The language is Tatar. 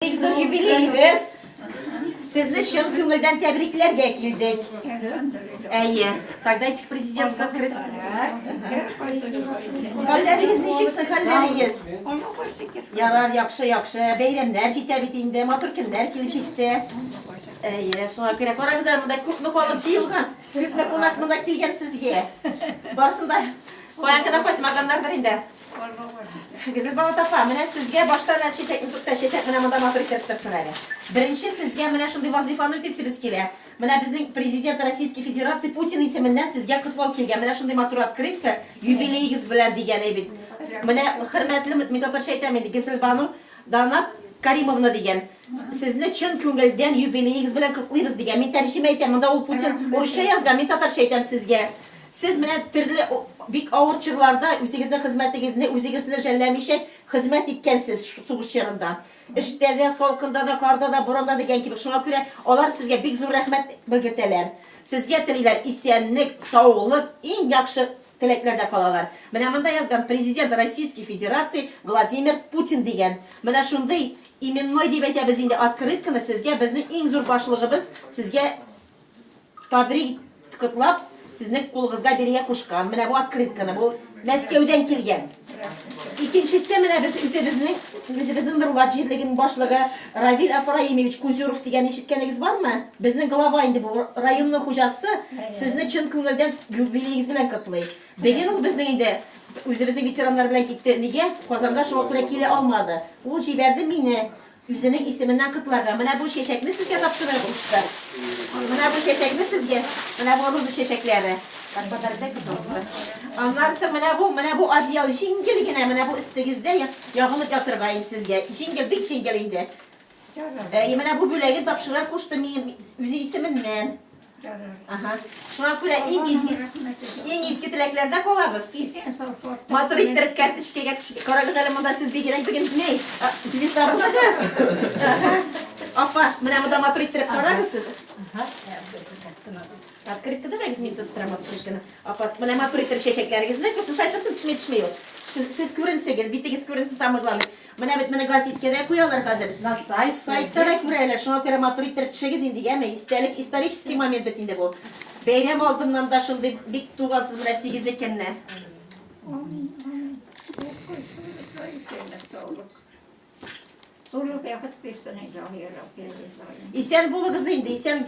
Yıl jubileyimiz. Sizni шын көңілден тәбрикләргә килдек. Әйе. Тогда этих президентских открыт. Хәлләрегез ничек, хәлләрегез? Ярар, яхшы. Бәйрәмнәр җитә бит инде, матур көннәр килеп җитте. Әйе, шуңа күрә карагызлар, монда күпме халык җыелган. Күпме кунак монда килгән сезгә. Барсында каян гына кайтмаганнардыр инде. Güzel bana tafa, менә сезгә баштан чәчәкне тутта, чәчәк менә монда матур итеп торсын әле. Беренче сезгә менә шундый вазифаны үтәсебез килә. Менә безнең президент Российской Федерации Путин исеменнән сезгә котлау килгән. Менә шундый матур открытка юбилейгыз белән дигән бит. Менә хөрмәтле Митафар әйтәм инде, Гесел Бану Данат Каримовна дигән. Сезне чын күңелдән юбилейгыз белән котлыйбыз дигән. Мин тәрҗемә әйтәм, монда ул Путин урысча язган, мин татарча әйтәм сезгә. Siz менә төрле бик авыр чорларда үзегезнең хезмәтегезне үзегезне жәлләмичә хезмәт иткәнсез сугыш чорында. Эштә дә, салкында да, карда да, буранда дигән кебек. Шуңа күрә алар сезгә бик зур рәхмәт белгертәләр. Сезгә телиләр исәнлек, саулык, иң яхшы теләкләрдә калалар. Менә монда язган президент Российской Федерации Владимир Путин дигән. Менә шундый именной дип әйтәбез инде открытканы сезгә безнең иң зур башлыгыбыз сезгә табрик котлап Сезнең кулыгызга биргә кушкан. Менә бу открытканы, бу Мәскәүдән килгән. Икенчесе менә без үзебезнең Нурлат җирлегенең башлыгы Равил Афраимович Кузюров дигән ишеткәнегез бармы? Безнең глава инде бу районның хуҗасы. Сезне чын күңелдән юбилейгыз белән котлый. Бүген ул безнең инде үзебезнең ветераннар белән китте. Нигә? Казанга шуңа күрә килә алмады. Ул җибәрде мине. Үзенең исеменнән котларга. Менә бу чәчәкне сезгә тапшырып кушты. Менә бу чәчәкне сезгә. Менә бу роза чәчәкләре. Подарок пожалуйста. Аннарсы менә бу одеял җиңгел генә, менә бу өстегездә ягынып ятырга инде сезгә. Җиңгел, бик җиңгел инде. Менә бу бүләген тапшырып кушты мин үзе исеменнән. Ага. Шуңа күрә иң изге теләкләрдә калабыз. Матур иттереп карточкага карагыз әле монда сез дигән бүген ней? Звездабыз. Апа, менә монда матур иттереп карагыз сез. Открытка дәгез мин тоттырам открытканы. Апа, менә матур иттереп чәчәкләрегезне күрсен шайтырсын төшмәй ул. Сез күренсәгез, битегез күренсә самое главное. Менә бит менә газеткә дә куялар хәзер. На сайтта да күрәләр. Шуңа күрә матур иттереп төшегез инде дигәнме? Исторический момент бит инде бу. Бәйрәм алдыннан да шундый бик тугансыз менә 8 икәнне. Исән булыгыз инде, исән